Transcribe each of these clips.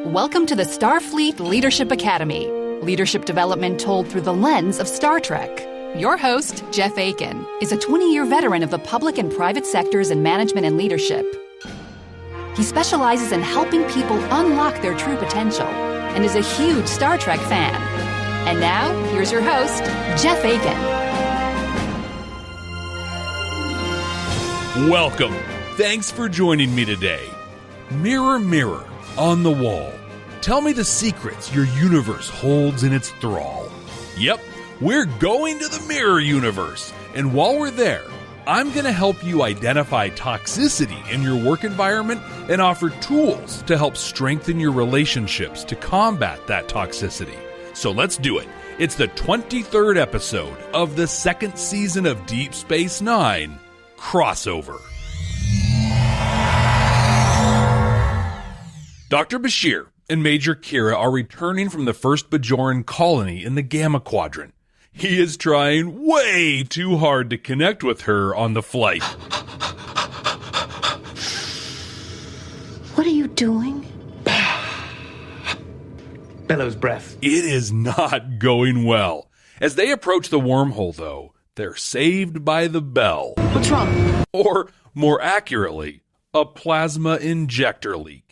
Welcome to the Starfleet Leadership Academy, leadership development told through the lens of Star Trek. Your host, Jeff Akin, is a 20-year veteran of the public and private sectors in management and leadership. He specializes in helping people unlock their true potential and is a huge Star Trek fan. And now, here's your host, Jeff Akin. Welcome. Thanks for joining me today. Mirror, mirror on the wall, tell me the secrets your universe holds in its thrall. Yep, we're going to the mirror universe, and while we're there, I'm going to help you identify toxicity in your work environment and offer tools to help strengthen your relationships to combat that toxicity. So let's do it. It's the 23rd episode of the second season of Deep Space Nine Crossover. Dr. Bashir and Major Kira are returning from the first Bajoran colony in the Gamma Quadrant. He is trying way too hard to connect with her on the flight. What are you doing? Bellows breath. It is not going well. As they approach the wormhole, though, they're saved by the bell. What's wrong? Or, more accurately, a plasma injector leak.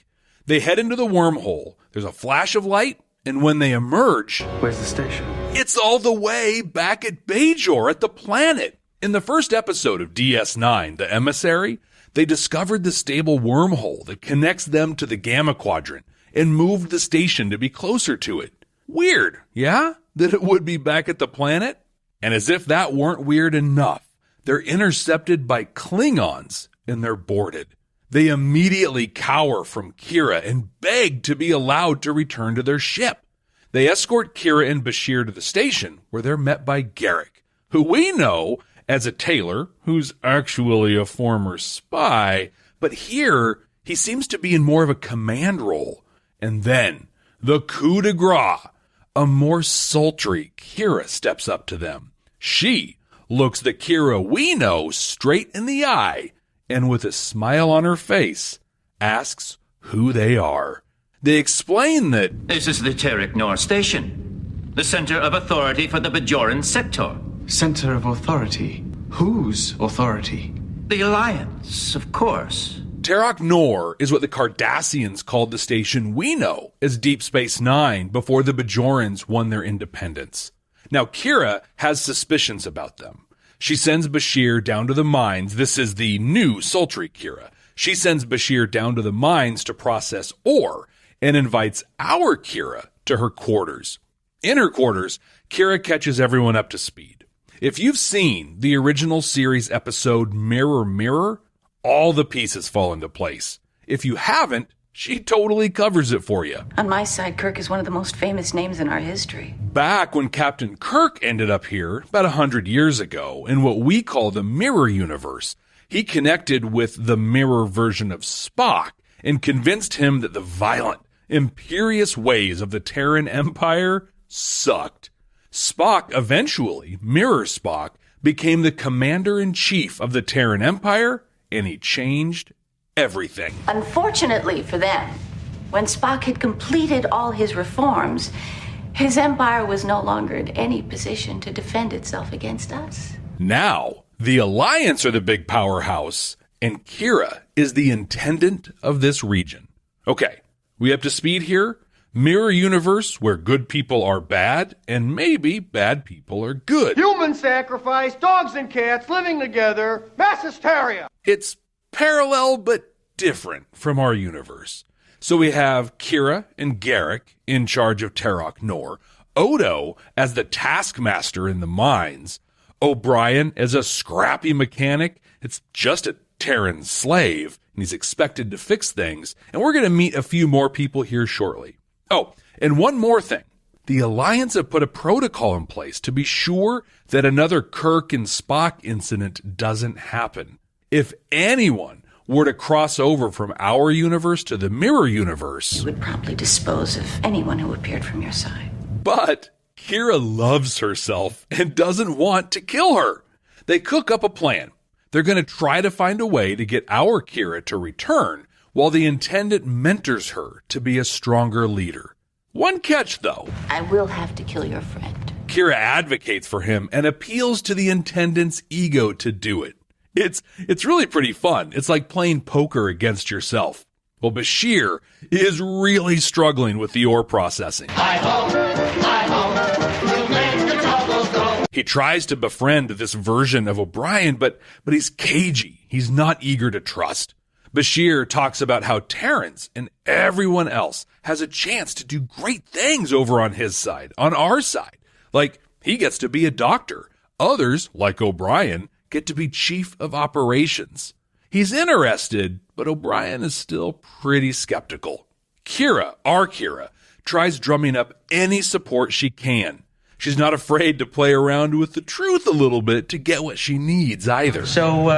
They head into the wormhole, there's a flash of light, and when they emerge... Where's the station? It's all the way back at Bajor at the planet. In the first episode of DS9, The Emissary, they discovered the stable wormhole that connects them to the Gamma Quadrant and moved the station to be closer to it. Weird, yeah? That it would be back at the planet? And as if that weren't weird enough, they're intercepted by Klingons and they're boarded. They immediately cower from Kira and beg to be allowed to return to their ship. They escort Kira and Bashir to the station, where they're met by Garrick, who we know as a tailor who's actually a former spy, but here he seems to be in more of a command role. And then, the coup de grace, a more sultry Kira steps up to them. She looks the Kira we know straight in the eye, and with a smile on her face, asks who they are. They explain that this is the Terek Nor Station, the center of authority for the Bajoran sector. Center of authority? Whose authority? The Alliance, of course. Terok Nor is what the Cardassians called the station we know as Deep Space Nine before the Bajorans won their independence. Now, Kira has suspicions about them. She sends Bashir down to the mines. This is the new sultry Kira. She sends Bashir down to the mines to process ore and invites our Kira to her quarters. In her quarters, Kira catches everyone up to speed. If you've seen the original series episode Mirror, Mirror, all the pieces fall into place. If you haven't, she totally covers it for you. On my side, Kirk is one of the most famous names in our history. Back when Captain Kirk ended up here, about 100 years ago, in what we call the Mirror Universe, he connected with the mirror version of Spock and convinced him that the violent, imperious ways of the Terran Empire sucked. Spock eventually, Mirror Spock, became the commander-in-chief of the Terran Empire, and he changed everything. Unfortunately for them, when Spock had completed all his reforms, his empire was no longer in any position to defend itself against us. Now, the Alliance are the big powerhouse, and Kira is the intendant of this region. Okay, we up to speed here? Mirror universe where good people are bad, and maybe bad people are good. Human sacrifice, dogs and cats living together, mass hysteria. It's parallel but different from our universe. So we have Kira and Garrick in charge of Terok Nor, Odo as the taskmaster in the mines, O'Brien as a scrappy mechanic. It's just a Terran slave, and he's expected to fix things. And we're going to meet a few more people here shortly. Oh, and one more thing. The Alliance have put a protocol in place to be sure that another Kirk and Spock incident doesn't happen. If anyone were to cross over from our universe to the Mirror Universe, You would promptly dispose of anyone who appeared from your side. But Kira loves herself and doesn't want to kill her. They cook up a plan. They're going to try to find a way to get our Kira to return while the Intendant mentors her to be a stronger leader. One catch, though. I will have to kill your friend. Kira advocates for him and appeals to the Intendant's ego to do it. It's really pretty fun. It's like playing poker against yourself. Well, Bashir is really struggling with the ore processing. He tries to befriend this version of O'Brien, but he's cagey. He's not eager to trust. Bashir talks about how Terrence and everyone else has a chance to do great things over on his side, on our side. Like, he gets to be a doctor. Others, like O'Brien, get to be chief of operations. He's interested, but O'Brien is still pretty skeptical. Kira, our Kira, tries drumming up any support she can. She's not afraid to play around with the truth a little bit to get what she needs either. So,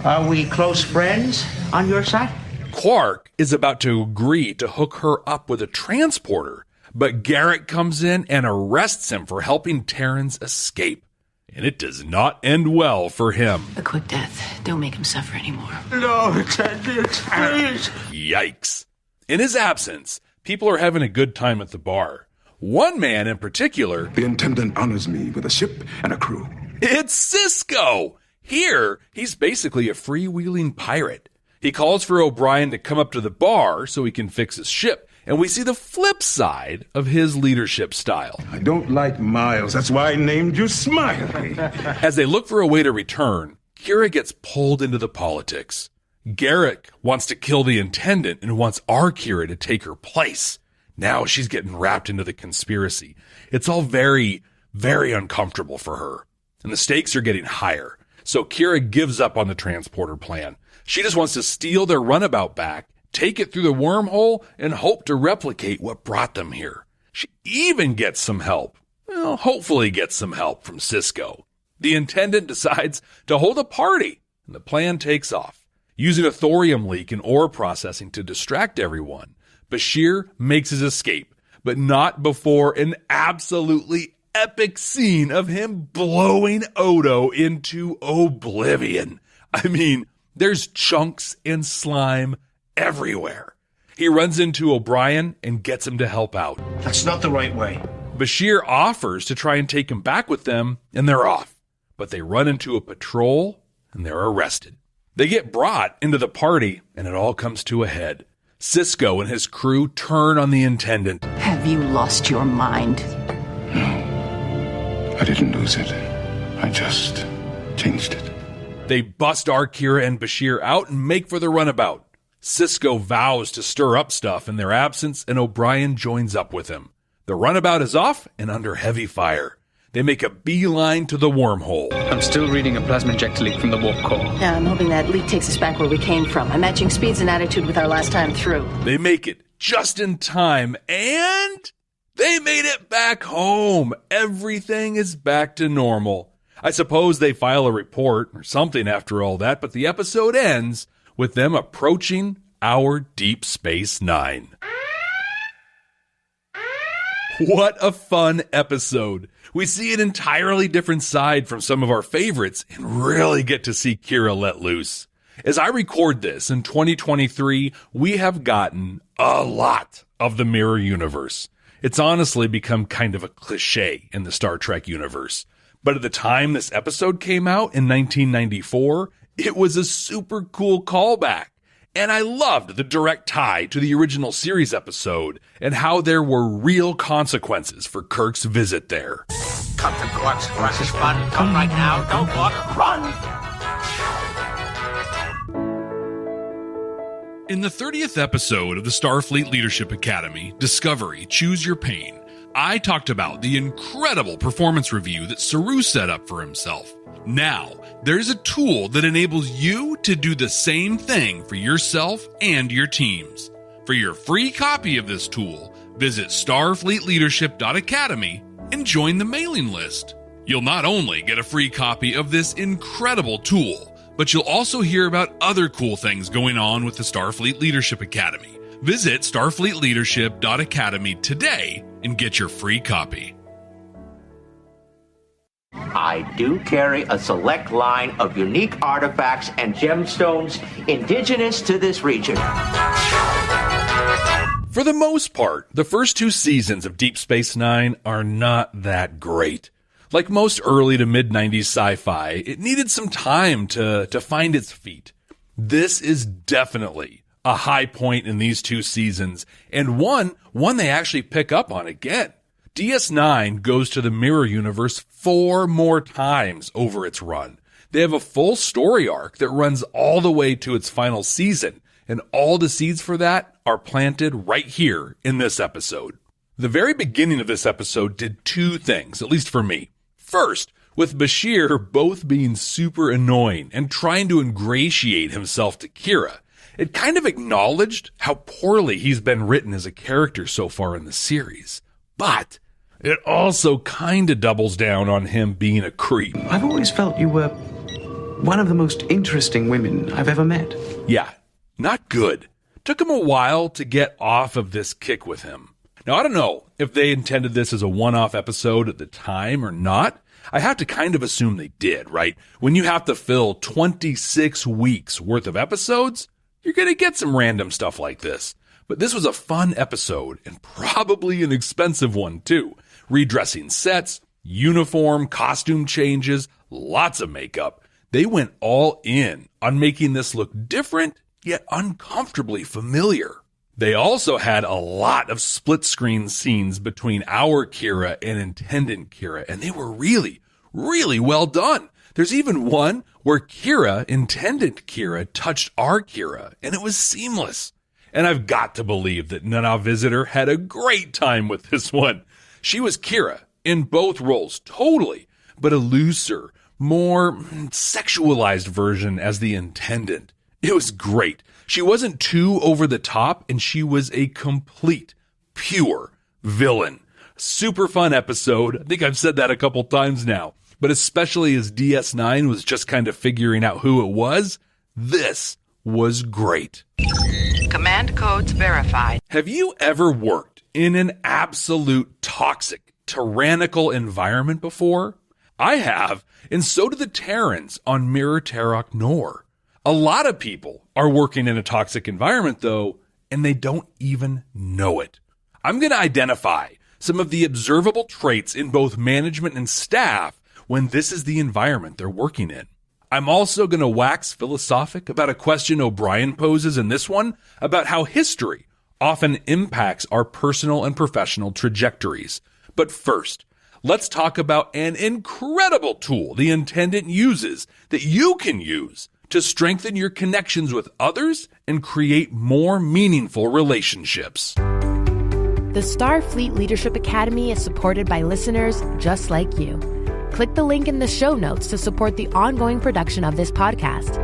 are we close friends on your side? Quark is about to agree to hook her up with a transporter, but Garrett comes in and arrests him for helping Terrence escape. And it does not end well for him. A quick death. Don't make him suffer anymore. No, Intendant, please. Yikes. In his absence, people are having a good time at the bar. One man in particular... The Intendant honors me with a ship and a crew. It's Cisco! Here, he's basically a freewheeling pirate. He calls for O'Brien to come up to the bar so he can fix his ship, and we see the flip side of his leadership style. I don't like Miles, that's why I named you Smiley. As they look for a way to return, Kira gets pulled into the politics. Garrick wants to kill the Intendant and wants our Kira to take her place. Now she's getting wrapped into the conspiracy. It's all very, very uncomfortable for her. And the stakes are getting higher. So Kira gives up on the transporter plan. She just wants to steal their runabout back, take it through the wormhole, and hope to replicate what brought them here. She even gets some help. Well, hopefully gets some help from Cisco. The Intendant decides to hold a party, and the plan takes off. Using a thorium leak and ore processing to distract everyone, Bashir makes his escape, but not before an absolutely epic scene of him blowing Odo into oblivion. I mean, there's chunks and slime everywhere. He runs into O'Brien and gets him to help out. That's not the right way. Bashir offers to try and take him back with them, and they're off. But they run into a patrol, and they're arrested. They get brought into the party, and it all comes to a head. Cisco and his crew turn on the Intendant. Have you lost your mind? I didn't lose it. I just changed it. They bust our Kira and Bashir out and make for the runabout. Cisco vows to stir up stuff in their absence, and O'Brien joins up with him. The runabout is off and under heavy fire. They make a beeline to the wormhole. I'm still reading a plasma injector leak from the warp core. Yeah, I'm hoping that leak takes us back where we came from. I'm matching speeds and attitude with our last time through. They make it just in time, and they made it back home. Everything is back to normal. I suppose they file a report or something after all that, but the episode ends with them approaching our Deep Space Nine. What a fun episode. We see an entirely different side from some of our favorites and really get to see Kira let loose. As I record this in 2023, we have gotten a lot of the mirror universe. It's honestly become kind of a cliche in the Star Trek universe. But at the time this episode came out in 1994, it was a super cool callback. And I loved the direct tie to the original series episode and how there were real consequences for Kirk's visit there. Come to Quark's Crush is fun. Come right now. Don't walk. Run! In the 30th episode of the Starfleet Leadership Academy, Discovery, Choose Your Pain, I talked about the incredible performance review that Saru set up for himself. Now, there's a tool that enables you to do the same thing for yourself and your teams. For your free copy of this tool, visit starfleetleadership.academy and join the mailing list. You'll not only get a free copy of this incredible tool, but you'll also hear about other cool things going on with the Starfleet Leadership Academy. Visit starfleetleadership.academy today and get your free copy. I do carry a select line of unique artifacts and gemstones indigenous to this region. For the most part, the first 2 seasons of Deep Space Nine are not that great. Like most early to mid-90s sci-fi, it needed some time to find its feet. This is definitely a high point in these 2 seasons, and one they actually pick up on again. DS9 goes to the mirror universe 4 more times over its run. They have a full story arc that runs all the way to its final season, and all the seeds for that are planted right here in this episode. The very beginning of this episode did 2 things, at least for me. First, with Bashir both being super annoying and trying to ingratiate himself to Kira, it kind of acknowledged how poorly he's been written as a character so far in the series. But it also kind of doubles down on him being a creep. I've always felt you were one of the most interesting women I've ever met. Yeah, not good. Took him a while to get off of this kick with him. Now, I don't know if they intended this as a one-off episode at the time or not. I have to kind of assume they did, right? When you have to fill 26 weeks worth of episodes, you're going to get some random stuff like this. But this was a fun episode, and probably an expensive one too. Redressing sets, uniform, costume changes, lots of makeup. They went all in on making this look different, yet uncomfortably familiar. They also had a lot of split-screen scenes between our Kira and Intendant Kira, and they were really, really well done. There's even one where Intendant Kira, touched our Kira, and it was seamless. And I've got to believe that Nana Visitor had a great time with this one. She was Kira in both roles, totally, but a looser, more sexualized version as the Intendant. It was great. She wasn't too over the top, and she was a complete, pure villain. Super fun episode. I think I've said that a couple times now, but especially as DS9 was just kind of figuring out who it was, this was great. Command codes verified. Have you ever worked in an absolute toxic, tyrannical environment before? I have, and so do the Terrans on Mirror Terok Nor. A lot of people are working in a toxic environment, though, and they don't even know it. I'm going to identify some of the observable traits in both management and staff when this is the environment they're working in. I'm also going to wax philosophic about a question O'Brien poses in this one about how history often impacts our personal and professional trajectories. But first, let's talk about an incredible tool the Intendant uses that you can use to strengthen your connections with others and create more meaningful relationships. The Starfleet Leadership Academy is supported by listeners just like you. Click the link in the show notes to support the ongoing production of this podcast.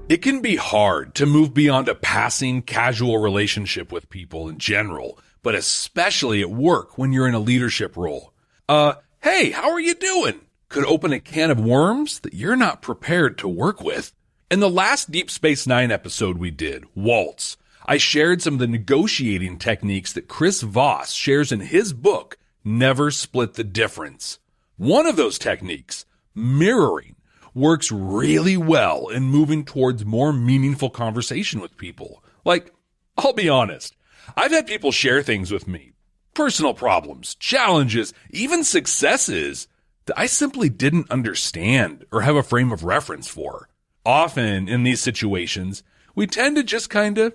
It can be hard to move beyond a passing, casual relationship with people in general, but especially at work when you're in a leadership role. Hey, how are you doing? Could open a can of worms that you're not prepared to work with. In the last Deep Space Nine episode we did, Waltz, I shared some of the negotiating techniques that Chris Voss shares in his book, Never Split the Difference. One of those techniques, mirroring, works really well in moving towards more meaningful conversation with people. Like, I'll be honest, I've had people share things with me, personal problems, challenges, even successes, that I simply didn't understand or have a frame of reference for. Often in these situations, we tend to just kind of,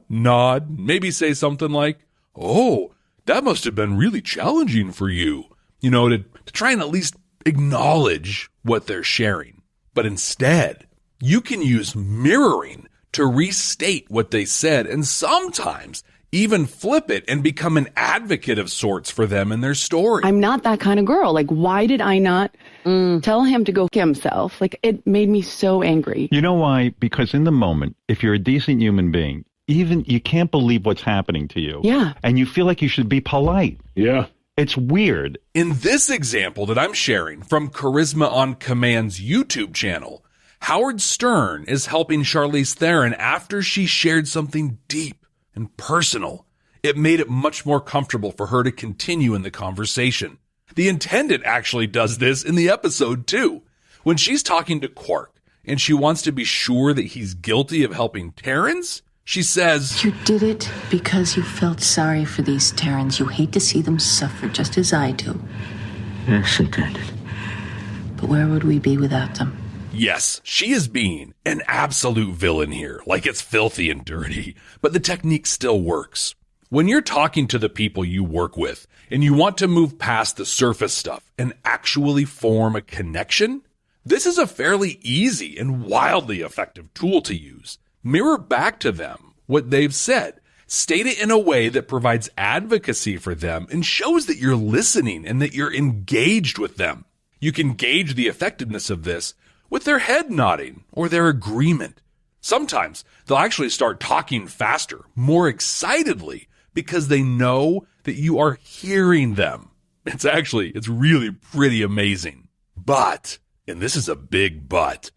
nod, maybe say something like, "Oh, that must have been really challenging for you," to try and at least acknowledge what they're sharing. But instead, you can use mirroring to restate what they said, and sometimes even flip it and become an advocate of sorts for them and their story. I'm not that kind of girl. Like, why did I not tell him to go himself? Like, it made me so angry. You know why? Because in the moment, if you're a decent human being, even you can't believe what's happening to you. Yeah. And you feel like you should be polite. Yeah. It's weird. In this example that I'm sharing from Charisma on Command's YouTube channel, Howard Stern is helping Charlize Theron after she shared something deep and personal. It made it much more comfortable for her to continue in the conversation. The Intendant actually does this in the episode too. When she's talking to Quark and she wants to be sure that he's guilty of helping Terrans, she says, "You did it because you felt sorry for these Terrans. You hate to see them suffer just as I do." Yes, Intendant. But where would we be without them? Yes, she is being an absolute villain here, like it's filthy and dirty, but the technique still works. When you're talking to the people you work with and you want to move past the surface stuff and actually form a connection, this is a fairly easy and wildly effective tool to use. Mirror back to them what they've said. State it in a way that provides advocacy for them and shows that you're listening and that you're engaged with them. You can gauge the effectiveness of this with their head nodding or their agreement. Sometimes they'll actually start talking faster, more excitedly, because they know that you are hearing them. It's really pretty amazing. But, and this is a big but,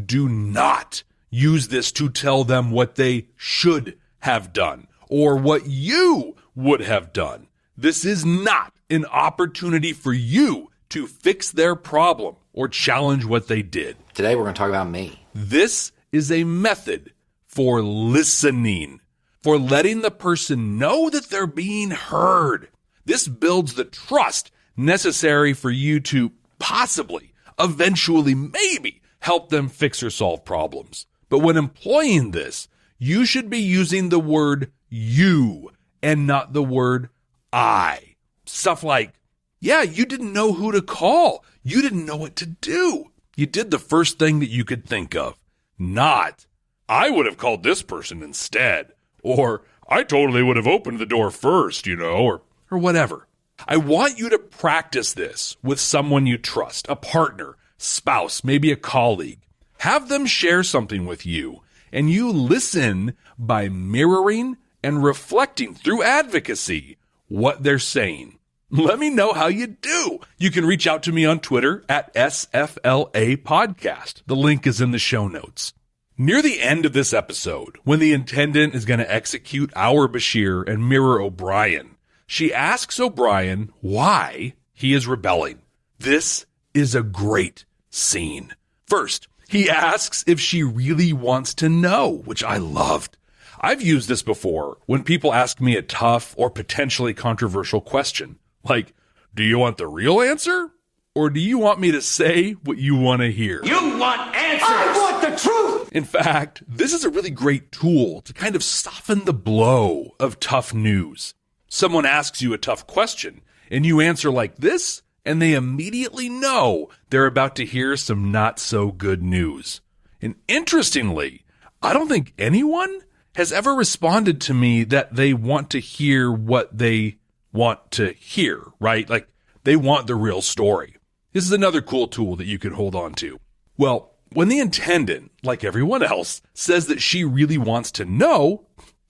do not use this to tell them what they should have done or what you would have done. This is not an opportunity for you to fix their problem or challenge what they did. Today we're going to talk about me. This is a method for listening, for letting the person know that they're being heard. This builds the trust necessary for you to possibly, eventually, maybe help them fix or solve problems. But when employing this, you should be using the word you and not the word I. Stuff like, yeah, you didn't know who to call. You didn't know what to do. You did the first thing that you could think of. Not, I would have called this person instead. Or, I totally would have opened the door first, or whatever. I want you to practice this with someone you trust, a partner, spouse, maybe a colleague. Have them share something with you, and you listen by mirroring and reflecting through advocacy what they're saying. Let me know how you do. You can reach out to me on Twitter at SFLA Podcast. The link is in the show notes. Near the end of this episode, when the Intendant is going to execute our Bashir and mirror O'Brien, she asks O'Brien why he is rebelling. This is a great scene. First, he asks if she really wants to know, which I loved. I've used this before when people ask me a tough or potentially controversial question. Like, do you want the real answer? Or do you want me to say what you want to hear? You want answers! I want the truth! In fact, this is a really great tool to kind of soften the blow of tough news. Someone asks you a tough question, and you answer like this, and they immediately know they're about to hear some not so good news. And interestingly, I don't think anyone has ever responded to me that they want to hear what they want to hear, right? Like, they want the real story. This is another cool tool that you can hold on to. Well, when the Intendant, like everyone else, says that she really wants to know,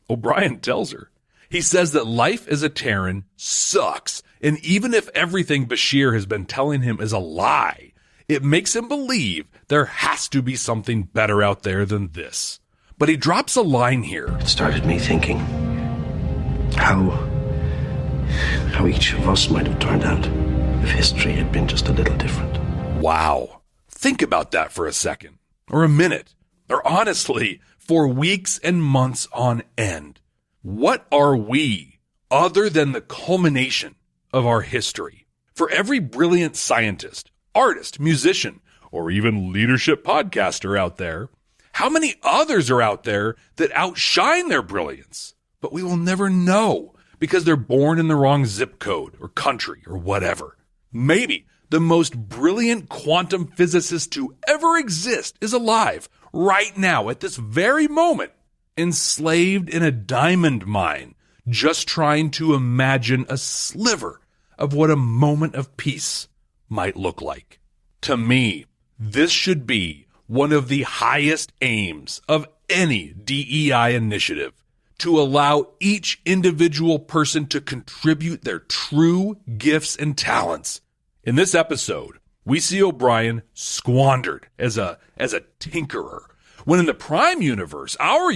O'Brien tells her. He says that life as a Terran sucks, and even if everything Bashir has been telling him is a lie, it makes him believe there has to be something better out there than this. But he drops a line here. It started me thinking how each of us might have turned out if history had been just a little different. Wow. Think about that for a second, or a minute, or honestly, for weeks and months on end. What are we other than the culmination of our history? For every brilliant scientist, artist, musician, or even leadership podcaster out there, how many others are out there that outshine their brilliance? But we will never know because they're born in the wrong zip code or country or whatever. Maybe the most brilliant quantum physicist to ever exist is alive right now at this very moment, enslaved in a diamond mine, just trying to imagine a sliver of what a moment of peace might look like. To me, this should be one of the highest aims of any DEI initiative, to allow each individual person to contribute their true gifts and talents. In this episode, we see O'Brien squandered as a tinkerer, when in the Prime universe, our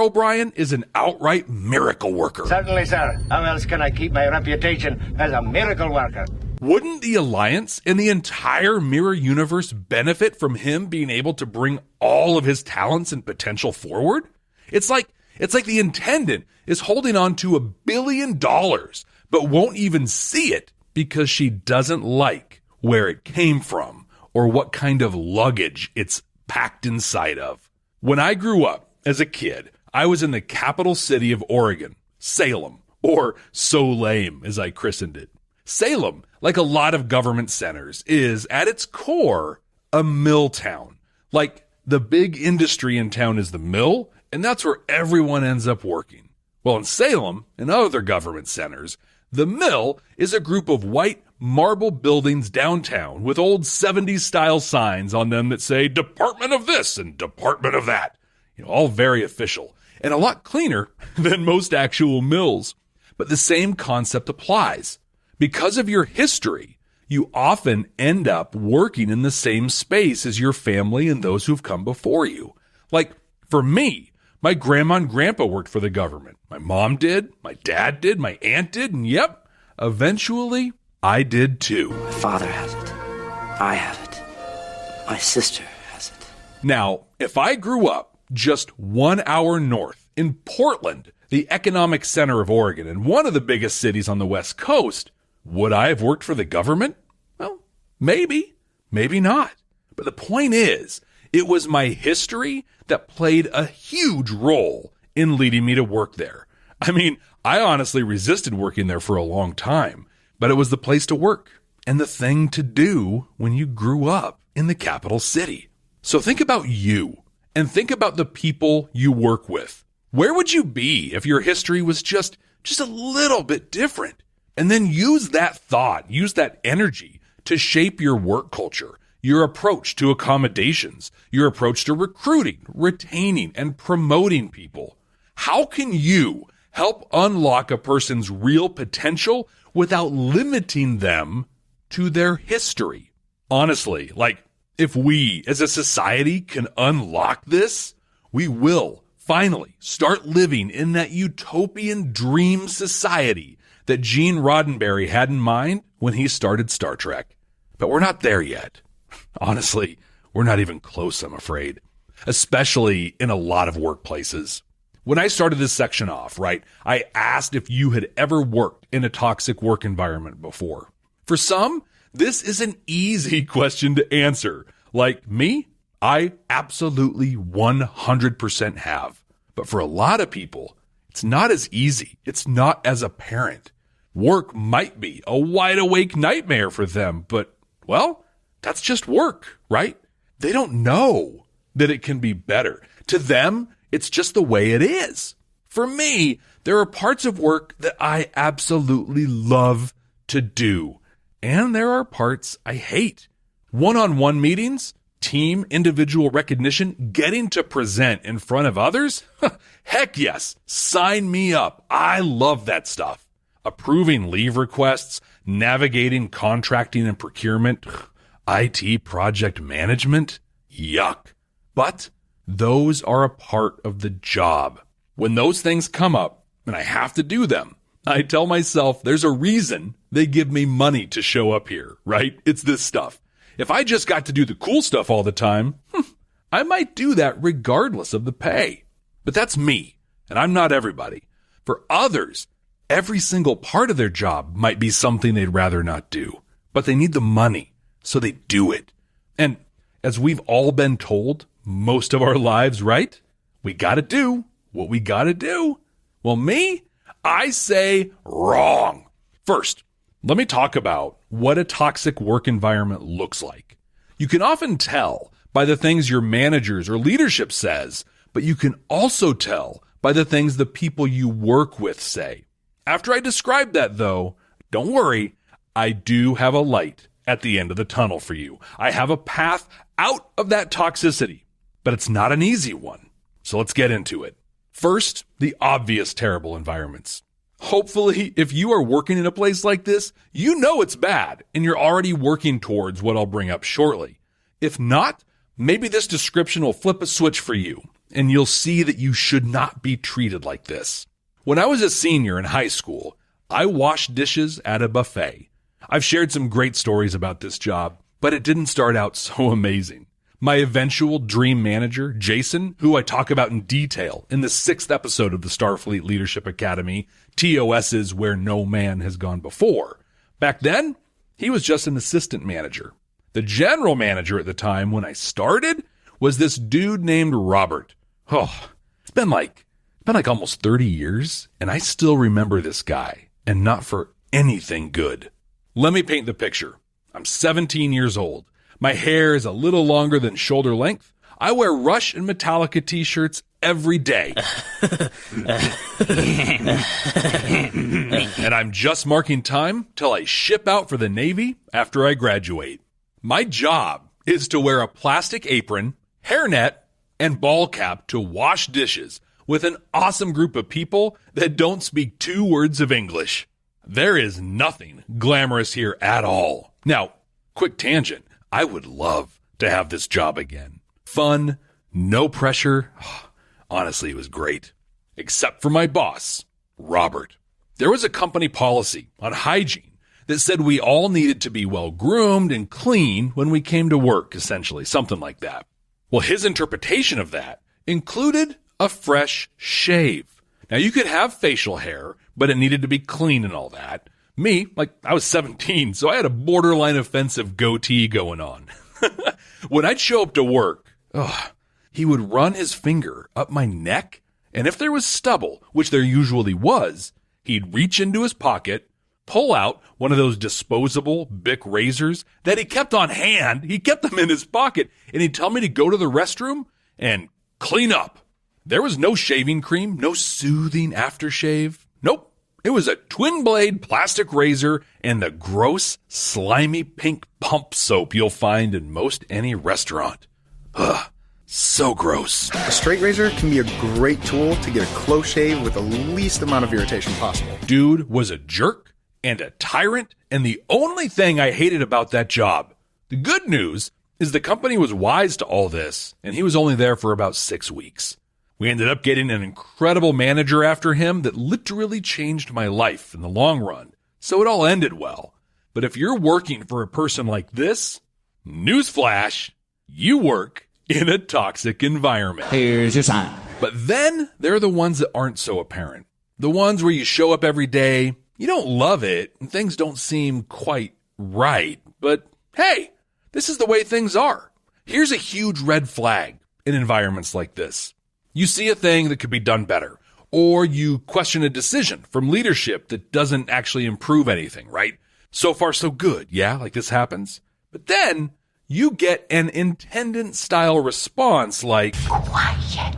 O'Brien is an outright miracle worker. Certainly, sir. How else can I keep my reputation as a miracle worker? Wouldn't the Alliance and the entire mirror universe benefit from him being able to bring all of his talents and potential forward? It's like the Intendant is holding on to $1 billion, but won't even see it because she doesn't like where it came from or what kind of luggage it's packed inside of. When I grew up as a kid, I was in the capital city of Oregon, Salem, or So Lame as I christened it. Salem, like a lot of government centers, is at its core a mill town. Like the big industry in town is the mill, and that's where everyone ends up working. Well, in Salem and other government centers, the mill is a group of white marble buildings downtown with old 70s style signs on them that say Department of this and Department of that. All very official and a lot cleaner than most actual mills. But the same concept applies. Because of your history, you often end up working in the same space as your family and those who've come before you. Like, for me, my grandma and grandpa worked for the government. My mom did, my dad did, my aunt did, and yep, eventually I did too. My father has it. I have it. My sister has it. Now, if I grew up just 1 hour north in Portland, the economic center of Oregon and one of the biggest cities on the West Coast, would I have worked for the government? Well, maybe, maybe not. But the point is, it was my history that played a huge role in leading me to work there. I mean, I honestly resisted working there for a long time, but it was the place to work and the thing to do when you grew up in the capital city. So think about you and think about the people you work with. Where would you be if your history was just a little bit different? And then use that thought, use that energy to shape your work culture, your approach to accommodations, your approach to recruiting, retaining, and promoting people. How can you help unlock a person's real potential without limiting them to their history? Honestly, if we as a society can unlock this, we will finally start living in that utopian dream society that Gene Roddenberry had in mind when he started Star Trek. But we're not there yet. Honestly, we're not even close, I'm afraid, especially in a lot of workplaces. When I started this section off, I asked if you had ever worked in a toxic work environment before. For some, this is an easy question to answer. Like me, I absolutely 100% have. But for a lot of people, it's not as easy. It's not as apparent. Work might be a wide-awake nightmare for them, but, well, that's just work, right? They don't know that it can be better. To them, it's just the way it is. For me, there are parts of work that I absolutely love to do, and there are parts I hate. One-on-one meetings, team, individual recognition, getting to present in front of others? Heck yes, sign me up. I love that stuff. Approving leave requests, navigating contracting and procurement, IT project management, yuck. But those are a part of the job. When those things come up and I have to do them, I tell myself there's a reason they give me money to show up here, right? It's this stuff. If I just got to do the cool stuff all the time, I might do that regardless of the pay. But that's me, and I'm not everybody. For others, every single part of their job might be something they'd rather not do, but they need the money, so they do it. And as we've all been told most of our lives, right? We gotta do what we gotta do. Well, me, I say wrong. First, let me talk about what a toxic work environment looks like. You can often tell by the things your managers or leadership says, but you can also tell by the things the people you work with say. After I describe that, though, don't worry, I do have a light at the end of the tunnel for you. I have a path out of that toxicity, but it's not an easy one. So let's get into it. First, the obvious terrible environments. Hopefully, if you are working in a place like this, you know it's bad and you're already working towards what I'll bring up shortly. If not, maybe this description will flip a switch for you and you'll see that you should not be treated like this. When I was a senior in high school, I washed dishes at a buffet. I've shared some great stories about this job, but it didn't start out so amazing. My eventual dream manager, Jason, who I talk about in detail in the 6th episode of the Starfleet Leadership Academy, TOS's Where No Man Has Gone Before. Back then, he was just an assistant manager. The general manager at the time when I started was this dude named Robert. Oh, it's been like almost 30 years, and I still remember this guy, and not for anything good. Let me paint the picture. I'm 17 years old. My hair is a little longer than shoulder length. I wear Rush and Metallica t-shirts every day. And I'm just marking time till I ship out for the Navy after I graduate. My job is to wear a plastic apron, hairnet, and ball cap to wash dishes with an awesome group of people that don't speak 2 words of English. There is nothing glamorous here at all. Now, quick tangent. I would love to have this job again. Fun, no pressure. Honestly, it was great. Except for my boss, Robert. There was a company policy on hygiene that said we all needed to be well groomed and clean when we came to work, essentially, something like that. Well, his interpretation of that included a fresh shave. Now, you could have facial hair, but it needed to be clean and all that. Me, I was 17, so I had a borderline offensive goatee going on. When I'd show up to work, he would run his finger up my neck, and if there was stubble, which there usually was, he'd reach into his pocket, pull out one of those disposable Bic razors that he kept on hand. He kept them in his pocket, and he'd tell me to go to the restroom and clean up. There was no shaving cream, no soothing aftershave. Nope. It was a twin-blade plastic razor and the gross, slimy pink pump soap you'll find in most any restaurant. Ugh, so gross. A straight razor can be a great tool to get a close shave with the least amount of irritation possible. Dude was a jerk and a tyrant, and the only thing I hated about that job. The good news is the company was wise to all this, and he was only there for about 6 weeks. We ended up getting an incredible manager after him that literally changed my life in the long run. So it all ended well. But if you're working for a person like this, newsflash, you work in a toxic environment. Here's your sign. But then there are the ones that aren't so apparent. The ones where you show up every day, you don't love it, and things don't seem quite right. But hey, this is the way things are. Here's a huge red flag in environments like this. You see a thing that could be done better, or you question a decision from leadership that doesn't actually improve anything, right? So far, so good. Yeah, like this happens. But then you get an intendant-style response like, quiet.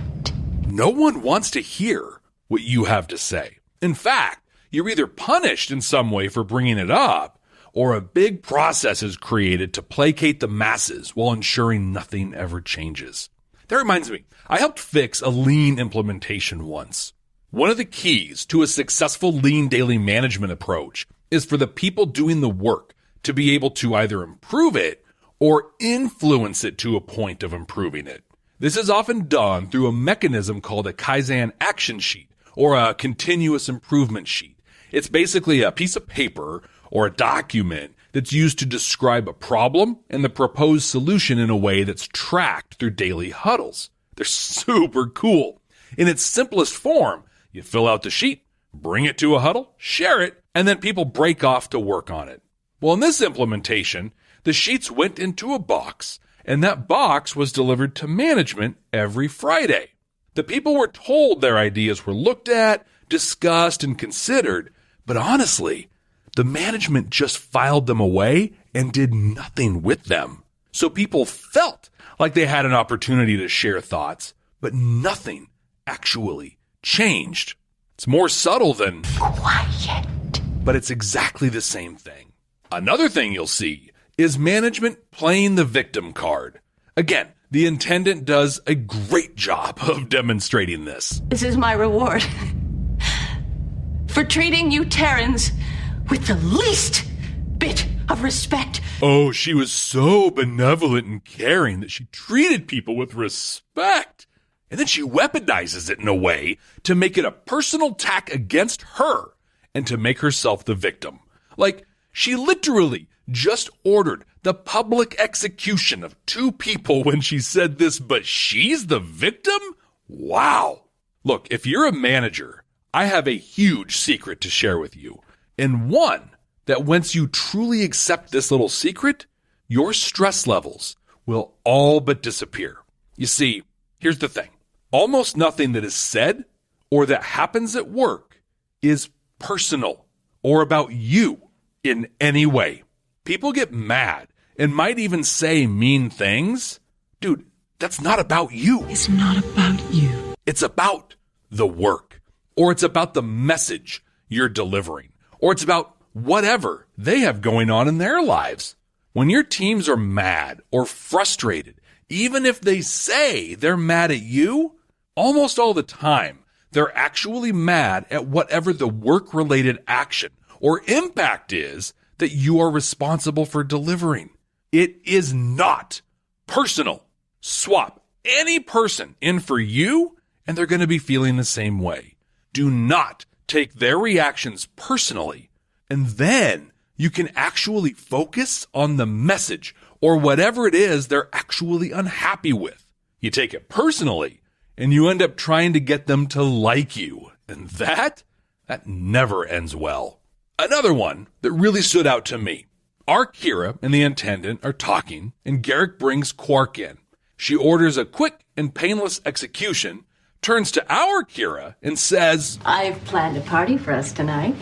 No one wants to hear what you have to say. In fact, you're either punished in some way for bringing it up, or a big process is created to placate the masses while ensuring nothing ever changes. That reminds me, I helped fix a lean implementation once. One of the keys to a successful lean daily management approach is for the people doing the work to be able to either improve it or influence it to a point of improving it. This is often done through a mechanism called a Kaizen action sheet or a continuous improvement sheet. It's basically a piece of paper or a document that's used to describe a problem and the proposed solution in a way that's tracked through daily huddles. They're super cool. In its simplest form, you fill out the sheet, bring it to a huddle, share it, and then people break off to work on it. Well, in this implementation, the sheets went into a box, and that box was delivered to management every Friday. The people were told their ideas were looked at, discussed, and considered, but honestly, the management just filed them away and did nothing with them. So people felt like they had an opportunity to share thoughts, but nothing actually changed. It's more subtle than quiet, but it's exactly the same thing. Another thing you'll see is management playing the victim card. Again, the intendant does a great job of demonstrating this. This is my reward for treating you Terrans with the least bit of respect. Oh, she was so benevolent and caring that she treated people with respect. And then she weaponizes it in a way to make it a personal attack against her and to make herself the victim. Like, She literally just ordered the public execution of 2 people when she said this, but she's the victim? Wow. Look, if you're a manager, I have a huge secret to share with you. And one that once you truly accept this little secret, your stress levels will all but disappear. You see, here's the thing. Almost nothing that is said or that happens at work is personal or about you in any way. People get mad and might even say mean things. Dude, that's not about you. It's not about you. It's about the work, or it's about the message you're delivering, or it's about whatever they have going on in their lives. When your teams are mad or frustrated, even if they say they're mad at you, almost all the time, they're actually mad at whatever the work-related action or impact is that you are responsible for delivering. It is not personal. Swap any person in for you, and they're going to be feeling the same way. Do not take their reactions personally, and then you can actually focus on the message or whatever it is they're actually unhappy with. You take it personally, and you end up trying to get them to like you, and that never ends well. Another one that really stood out to me. Our Kira and the Intendant are talking, and Garrick brings Quark in. She orders a quick and painless execution, turns to our Kira and says, I've planned a party for us tonight.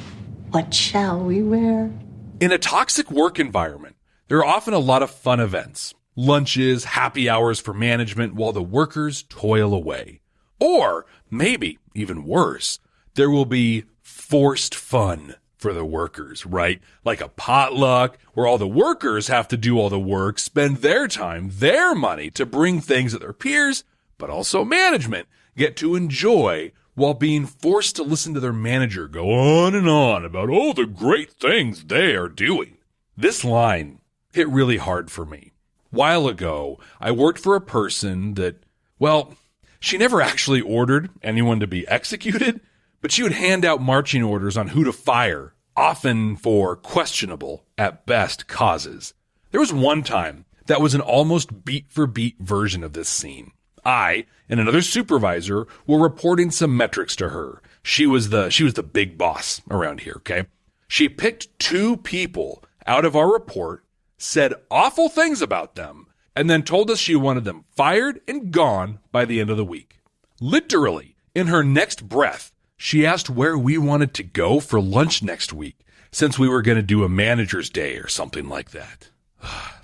What shall we wear? In a toxic work environment, there are often a lot of fun events. Lunches, happy hours for management while the workers toil away. Or, maybe even worse, there will be forced fun for the workers, right? Like a potluck where all the workers have to do all the work, spend their time, their money to bring things that their peers, but also management, get to enjoy while being forced to listen to their manager go on and on about all the great things they are doing. This line hit really hard for me. While ago, I worked for a person that, well, she never actually ordered anyone to be executed, but she would hand out marching orders on who to fire, often for questionable, at best, causes. There was one time that was an almost beat-for-beat version of this scene. I and another supervisor were reporting some metrics to her. She was the big boss around here, okay? She picked 2 people out of our report, said awful things about them, and then told us she wanted them fired and gone by the end of the week. Literally, in her next breath, she asked where we wanted to go for lunch next week, since we were going to do a manager's day or something like that.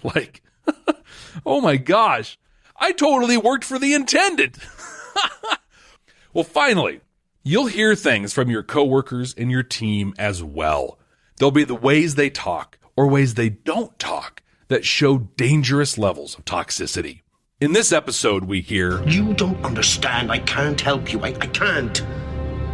Like, oh my gosh, I totally worked for the Intendant. Well, finally, you'll hear things from your coworkers and your team as well. There'll be the ways they talk or ways they don't talk that show dangerous levels of toxicity. In this episode, we hear, You don't understand. I can't help you. I can't.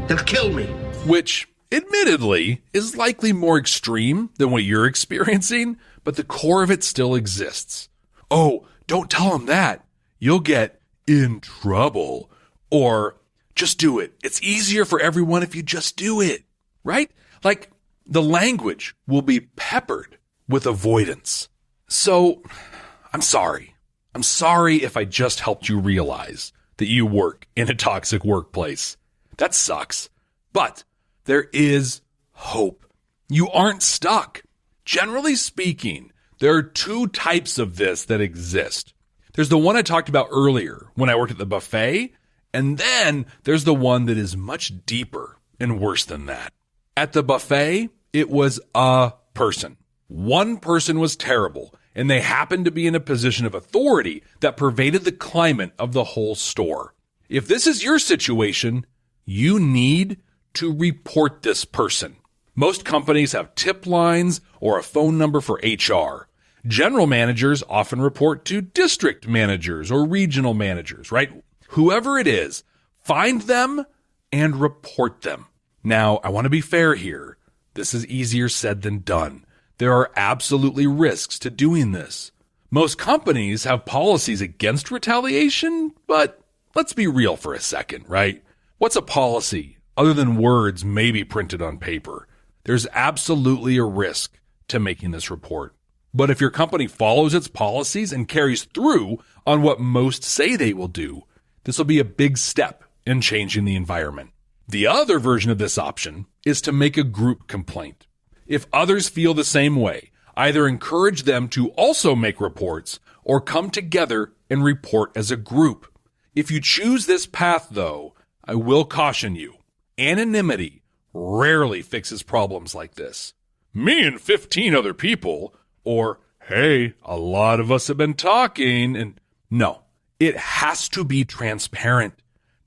They'll kill me. Which, admittedly, is likely more extreme than what you're experiencing, but the core of it still exists. Oh, don't tell them that. You'll get in trouble. Or, just do it. It's easier for everyone if you just do it. Right? Like, the language will be peppered with avoidance. So, I'm sorry. I'm sorry if I just helped you realize that you work in a toxic workplace. That sucks. But there is hope. You aren't stuck. Generally speaking, there are 2 types of this that exist. There's the one I talked about earlier when I worked at the buffet, and then there's the one that is much deeper and worse than that. At the buffet, it was a person. One person was terrible, and they happened to be in a position of authority that pervaded the climate of the whole store. If this is your situation, you need to report this person. Most companies have tip lines or a phone number for HR. General managers often report to district managers or regional managers, right? Whoever it is, find them and report them. Now, I want to be fair here. This is easier said than done. There are absolutely risks to doing this. Most companies have policies against retaliation, but let's be real for a second, right? What's a policy other than words maybe printed on paper? There's absolutely a risk to making this report. But if your company follows its policies and carries through on what most say they will do, this will be a big step in changing the environment. The other version of this option is to make a group complaint. If others feel the same way, either encourage them to also make reports or come together and report as a group. If you choose this path, though, I will caution you, anonymity rarely fixes problems like this. Me and 15 other people, or, hey, a lot of us have been talking, and no, it has to be transparent.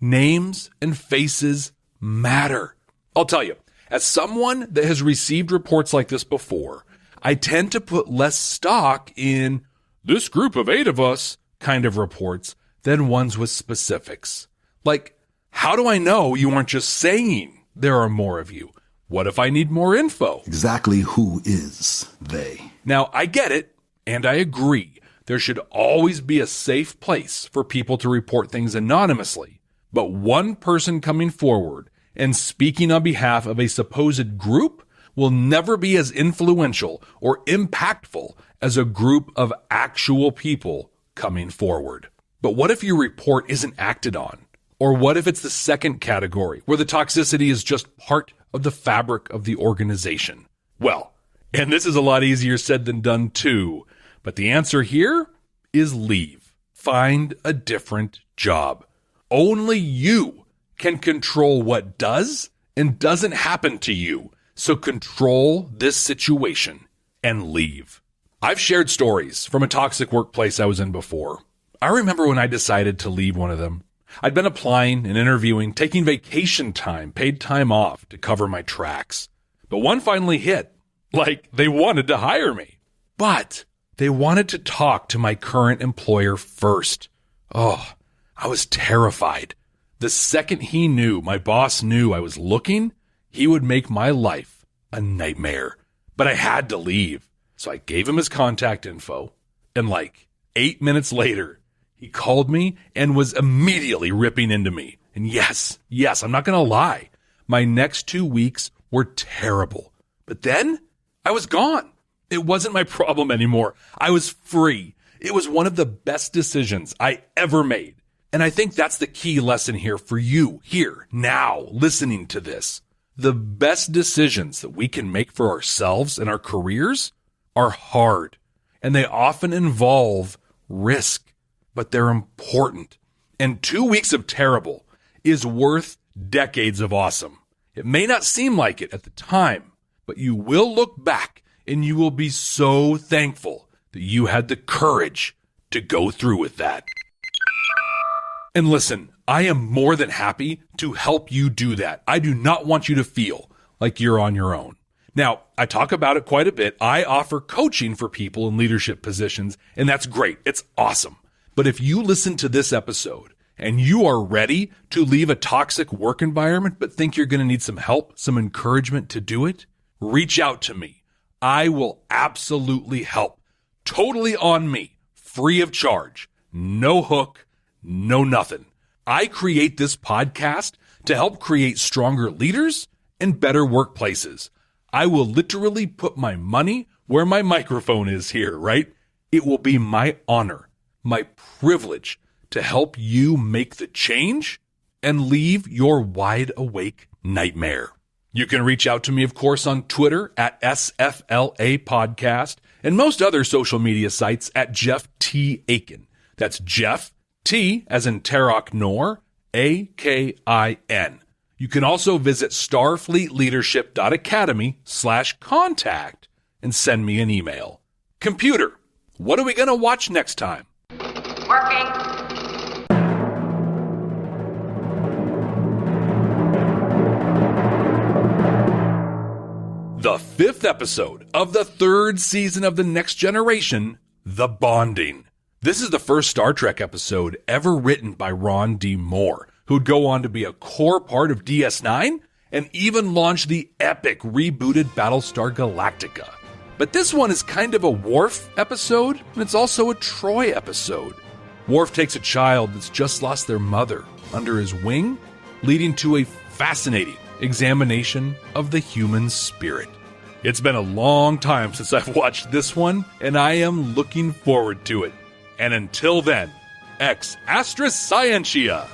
Names and faces matter. I'll tell you, as someone that has received reports like this before, I tend to put less stock in this group of 8 of us kind of reports than ones with specifics. Like, how do I know you aren't just saying there are more of you? What if I need more info? Exactly who is they? Now, I get it, and I agree. There should always be a safe place for people to report things anonymously. But one person coming forward and speaking on behalf of a supposed group will never be as influential or impactful as a group of actual people coming forward. But what if your report isn't acted on? Or what if it's the second category, where the toxicity is just part of the fabric of the organization? Well, and this is a lot easier said than done too, but the answer here is leave. Find a different job. Only you can control what does and doesn't happen to you. So control this situation and leave. I've shared stories from a toxic workplace I was in before. I remember when I decided to leave one of them. I'd been applying and interviewing, taking vacation time, paid time off to cover my tracks. But one finally hit. Like, they wanted to hire me. But they wanted to talk to my current employer first. Oh, I was terrified. The second he knew, my boss knew I was looking, he would make my life a nightmare. But I had to leave. So I gave him his contact info. And like 8 minutes later, he called me and was immediately ripping into me. And yes, I'm not going to lie. My next 2 weeks were terrible. But then I was gone. It wasn't my problem anymore. I was free. It was one of the best decisions I ever made. And I think that's the key lesson here for you, here, now, listening to this. The best decisions that we can make for ourselves and our careers are hard, and they often involve risk, but they're important. And 2 weeks of terrible is worth decades of awesome. It may not seem like it at the time, but you will look back and you will be so thankful that you had the courage to go through with that. And listen, I am more than happy to help you do that. I do not want you to feel like you're on your own. Now, I talk about it quite a bit. I offer coaching for people in leadership positions, and that's great. It's awesome. But if you listen to this episode and you are ready to leave a toxic work environment but think you're going to need some help, some encouragement to do it, reach out to me. I will absolutely help. Totally on me, free of charge, no hook, no nothing. I create this podcast to help create stronger leaders and better workplaces. I will literally put my money where my microphone is here, right? It will be my honor, my privilege to help you make the change and leave your wide awake nightmare. You can reach out to me, of course, on Twitter at SFLA Podcast and most other social media sites at Jeff T. Akin. That's Jeff T as in Tarok Nor, A-K-I-N. You can also visit starfleetleadership.academy/contact and send me an email. Computer, what are we going to watch next time? Working. The 5th episode of the 3rd season of The Next Generation, The Bonding. This is the first Star Trek episode ever written by Ron D. Moore, who'd go on to be a core part of DS9 and even launch the epic rebooted Battlestar Galactica. But this one is kind of a Worf episode, and it's also a Troy episode. Worf takes a child that's just lost their mother under his wing, leading to a fascinating examination of the human spirit. It's been a long time since I've watched this one, and I am looking forward to it. And until then, ex Astra Scientia!